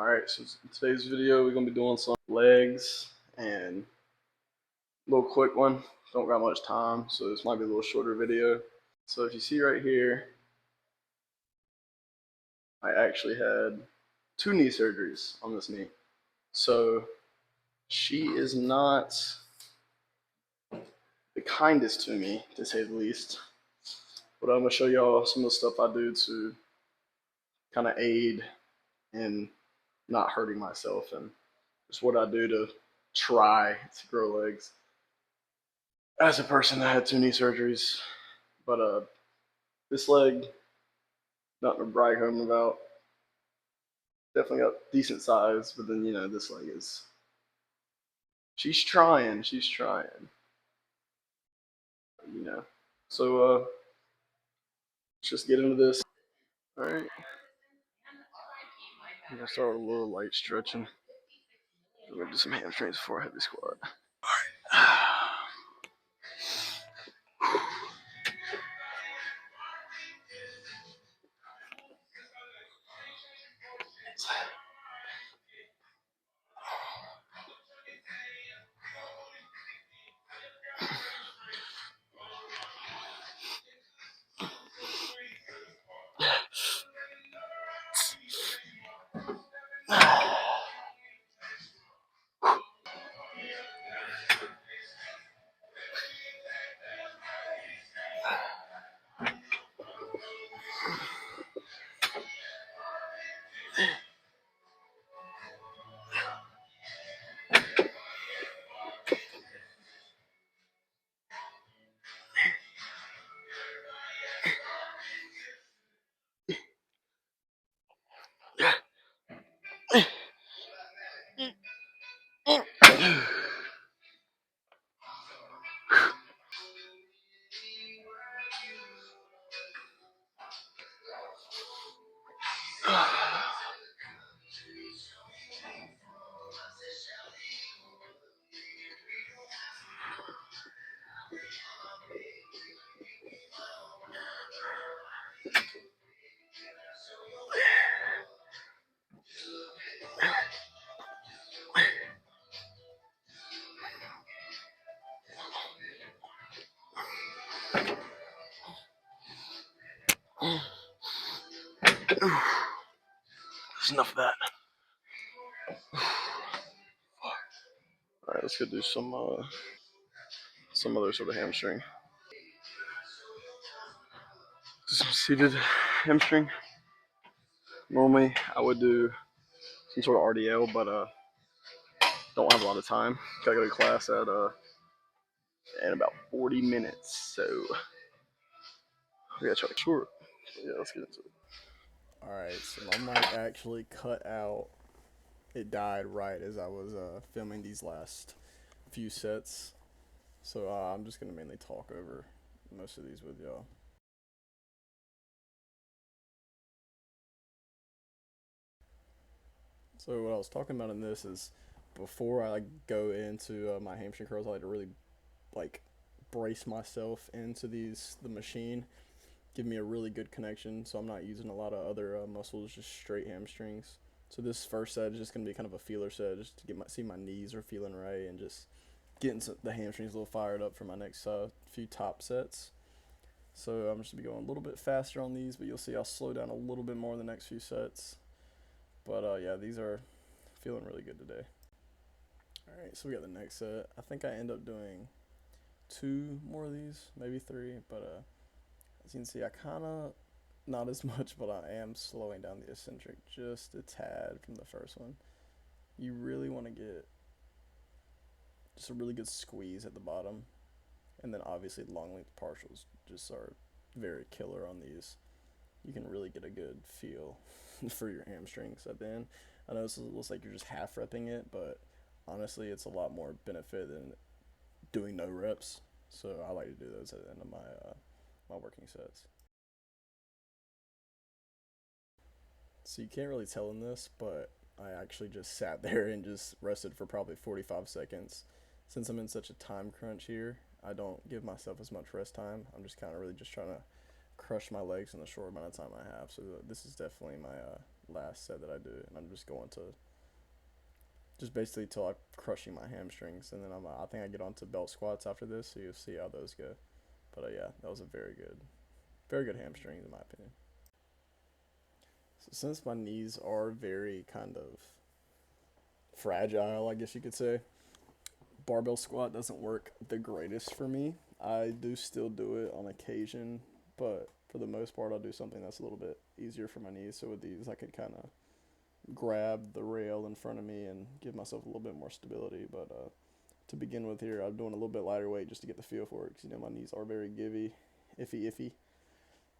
Alright, so in today's video we're going to be doing some legs and a little quick one. Don't got much time, so this might be a little shorter video. So if you see right here, I actually had 2 knee surgeries on this knee. So she is not the kindest to me, to say the least. But I'm going to show y'all some of the stuff I do to kind of aid in not hurting myself and just what I do to try to grow legs. As a person that had 2 knee surgeries, but this leg, nothing to brag home about. Definitely got decent size, but then this leg is. She's trying. She's trying. You know. So let's just get into this. All right. I'm gonna start with a little light stretching. I'm gonna do some hamstrings before I heavy squat. All right. That's enough of that. All right, let's go do some other sort of hamstring. Some seated hamstring. Normally I would do some sort of RDL, but don't have a lot of time. Gotta go to class at in about 40 minutes, so we gotta try to short. Yeah, let's get into it. Alright, so my mic actually cut out. It died right as I was filming these last few sets. So I'm just gonna mainly talk over most of these with y'all. So what I was talking about in this is before I go into my hamstring curls, I like to really brace myself into the machine, give me a really good connection, so I'm not using a lot of other muscles, just straight hamstrings. So this first set is just gonna be kind of a feeler set, just to see my knees are feeling right and just getting the hamstrings a little fired up for my next few top sets. So I'm just gonna be going a little bit faster on these, but you'll see I'll slow down a little bit more in the next few sets. But yeah, these are feeling really good today. All right, so we got the next set. I think I end up doing 2 more of these, maybe 3. But as you can see, I kind of not as much, but I am slowing down the eccentric just a tad from the first one. You really want to get just a really good squeeze at the bottom, and then obviously long length partials just are very killer on these. You can really get a good feel for your hamstrings at the end. I know this looks like you're just half repping it, but honestly it's a lot more benefit than doing no reps. So I like to do those at the end of my working sets. So you can't really tell in this, but I actually just sat there and just rested for probably 45 seconds. Since I'm in such a time crunch here, I don't give myself as much rest time. I'm just kind of really just trying to crush my legs in the short amount of time I have. So this is definitely last set that I do, and I'm just going to just basically till I'm crushing my hamstrings, and then I think I get onto belt squats after this, so you'll see how those go. But yeah, that was a very good hamstrings in my opinion. So since my knees are very kind of fragile, I guess you could say, barbell squat doesn't work the greatest for me. I do still do it on occasion, but for the most part, I'll do something that's a little bit easier for my knees. So with these, I could kind of grab the rail in front of me and give myself a little bit more stability. But to begin with here, I'm doing a little bit lighter weight just to get the feel for it because my knees are very iffy.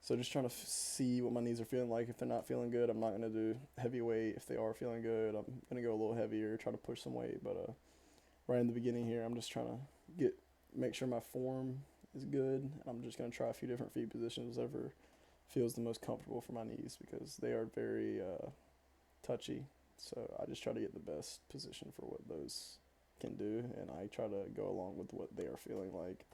So just trying to see what my knees are feeling like. If they're not feeling good, I'm not gonna do heavy weight. If they are feeling good, I'm gonna go a little heavier, try to push some weight. But right in the beginning here, I'm just trying to make sure my form is good. I'm just gonna try a few different feet positions, whatever feels the most comfortable for my knees because they are very touchy. So I just try to get the best position for what those can do, and I try to go along with what they are feeling like.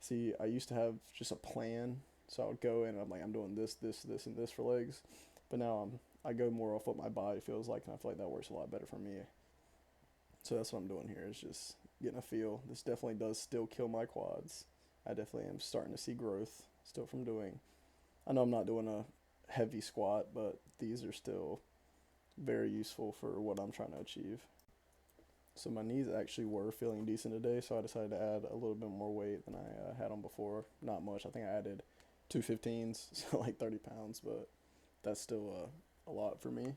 See, I used to have just a plan, so I would go in and I'm like, I'm doing this, and this for legs, but now I go more off what my body feels like, and I feel like that works a lot better for me. So that's what I'm doing here is just getting a feel. This definitely does still kill my quads. I definitely am starting to see growth still from doing. I know I'm not doing a heavy squat, but these are still very useful for what I'm trying to achieve. So my knees actually were feeling decent today, so I decided to add a little bit more weight than I had on before. Not much. I think I added 215s, so like 30 pounds, but that's still a lot for me.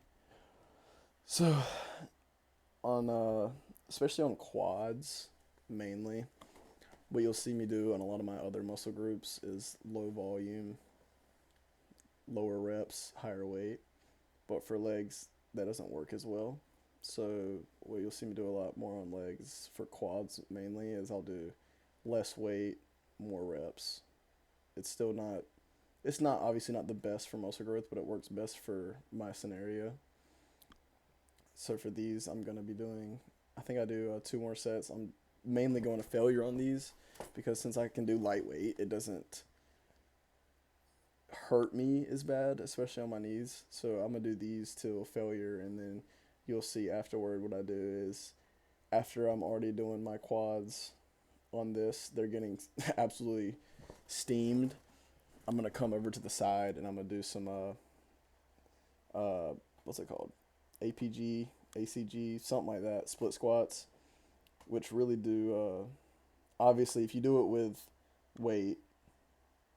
So on especially on quads mainly, what you'll see me do on a lot of my other muscle groups is low volume, lower reps, higher weight. But for legs, that doesn't work as well. So what you'll see me do a lot more on legs for quads mainly is I'll do less weight, more reps. It's still not it's not obviously not the best for muscle growth, but it works best for my scenario. So for these, I'm gonna be doing. I think I do two more sets. I'm mainly going to failure on these because since I can do lightweight, it doesn't hurt me as bad, especially on my knees. So I'm gonna do these till failure, and then you'll see afterward what I do is after I'm already doing my quads on this, they're getting absolutely steamed. I'm gonna come over to the side and I'm gonna do some what's it called, APG, ACG, something like that, split squats, which really do obviously if you do it with weight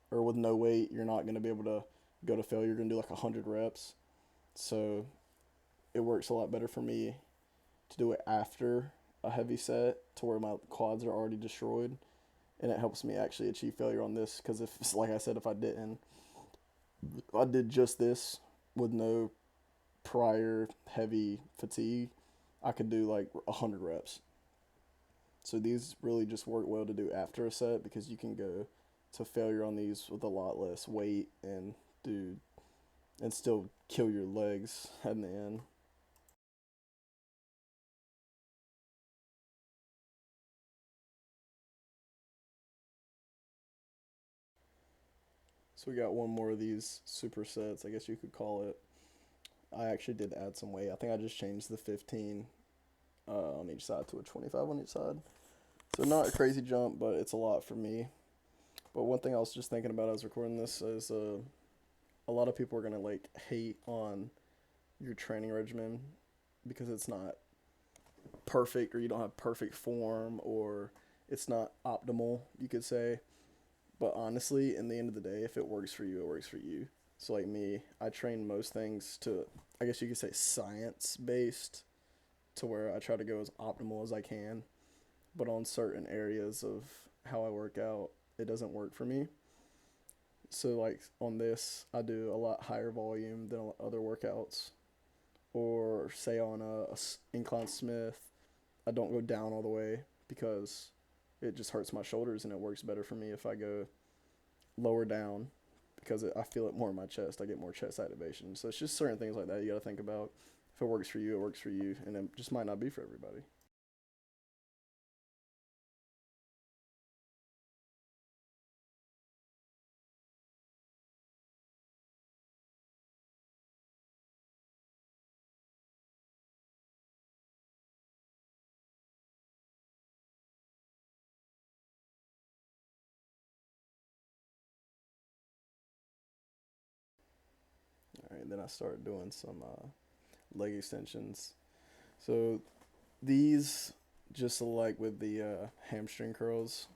or with no weight, you're not gonna be able to go to failure. You're gonna do like 100 reps. So it works a lot better for me to do it after a heavy set to where my quads are already destroyed, and it helps me actually achieve failure on this because if like I said, if I did just this with no prior heavy fatigue, I could do like 100 reps. So these really just work well to do after a set because you can go to failure on these with a lot less weight and do and still kill your legs at the end. So we got one more of these supersets, I guess you could call it. I actually did add some weight. I think I just changed the 15 on each side to a 25 on each side. So not a crazy jump, but it's a lot for me. But one thing I was just thinking about as I was recording this is a lot of people are gonna like hate on your training regimen because it's not perfect or you don't have perfect form or it's not optimal, you could say. But honestly, in the end of the day, if it works for you, it works for you. So like me, I train most things to, I guess you could say, science based, to where I try to go as optimal as I can. But on certain areas of how I work out, it doesn't work for me. So like on this, I do a lot higher volume than other workouts. Or say on a incline Smith, I don't go down all the way because it just hurts my shoulders, and it works better for me if I go lower down because I feel it more in my chest. I get more chest activation. So it's just certain things like that you got to think about. If it works for you, it works for you, and it just might not be for everybody. then I started doing some leg extensions. So these, just like with the hamstring curls,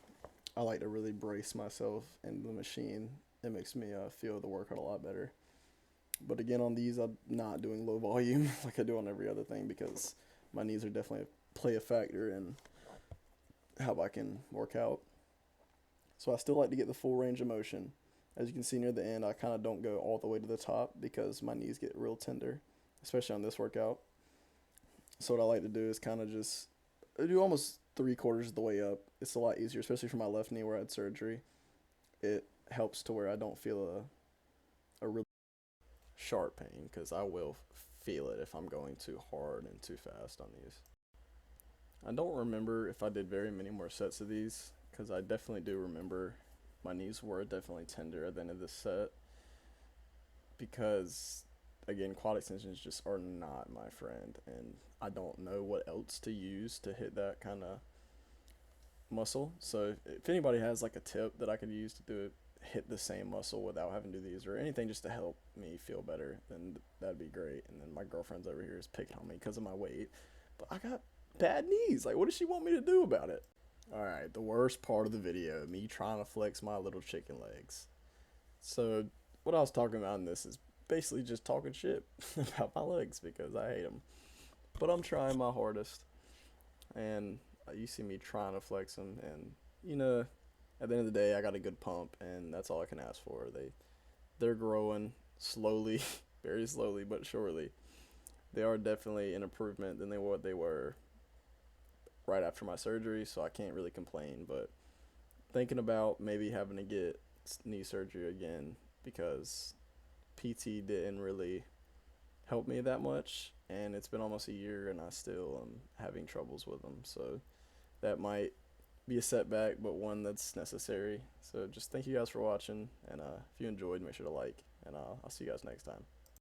I like to really brace myself into the machine. It makes me feel the workout a lot better. But again, on these, I'm not doing low volume like I do on every other thing because my knees are definitely play a factor in how I can work out. So I still like to get the full range of motion. As you can see near the end, I kind of don't go all the way to the top because my knees get real tender, especially on this workout. So what I like to do is kind of just do almost 3/4 of the way up. It's a lot easier, especially for my left knee where I had surgery. It helps to where I don't feel a really sharp pain because I will feel it if I'm going too hard and too fast on these. I don't remember if I did very many more sets of these because I definitely do remember my knees were definitely tender at the end of this set because again quad extensions just are not my friend, and I don't know what else to use to hit that kind of muscle. So if anybody has like a tip that I could use to do it, hit the same muscle without having to do these or anything just to help me feel better, then that'd be great. And then my girlfriend's over here is picking on me because of my weight, but I got bad knees. Like, what does she want me to do about it? All right, the worst part of the video, me trying to flex my little chicken legs. So what I was talking about in this is basically just talking shit about my legs because I hate them. But I'm trying my hardest, and you see me trying to flex them, and you know, at the end of the day, I got a good pump, and that's all I can ask for. They're growing slowly, very slowly but surely. They are definitely an improvement than what they were right after my surgery, so I can't really complain. But thinking about maybe having to get knee surgery again because PT didn't really help me that much, and it's been almost a year, and I still am having troubles with them. So that might be a setback, but one that's necessary. So just thank you guys for watching, and if you enjoyed, make sure to like, and I'll see you guys next time.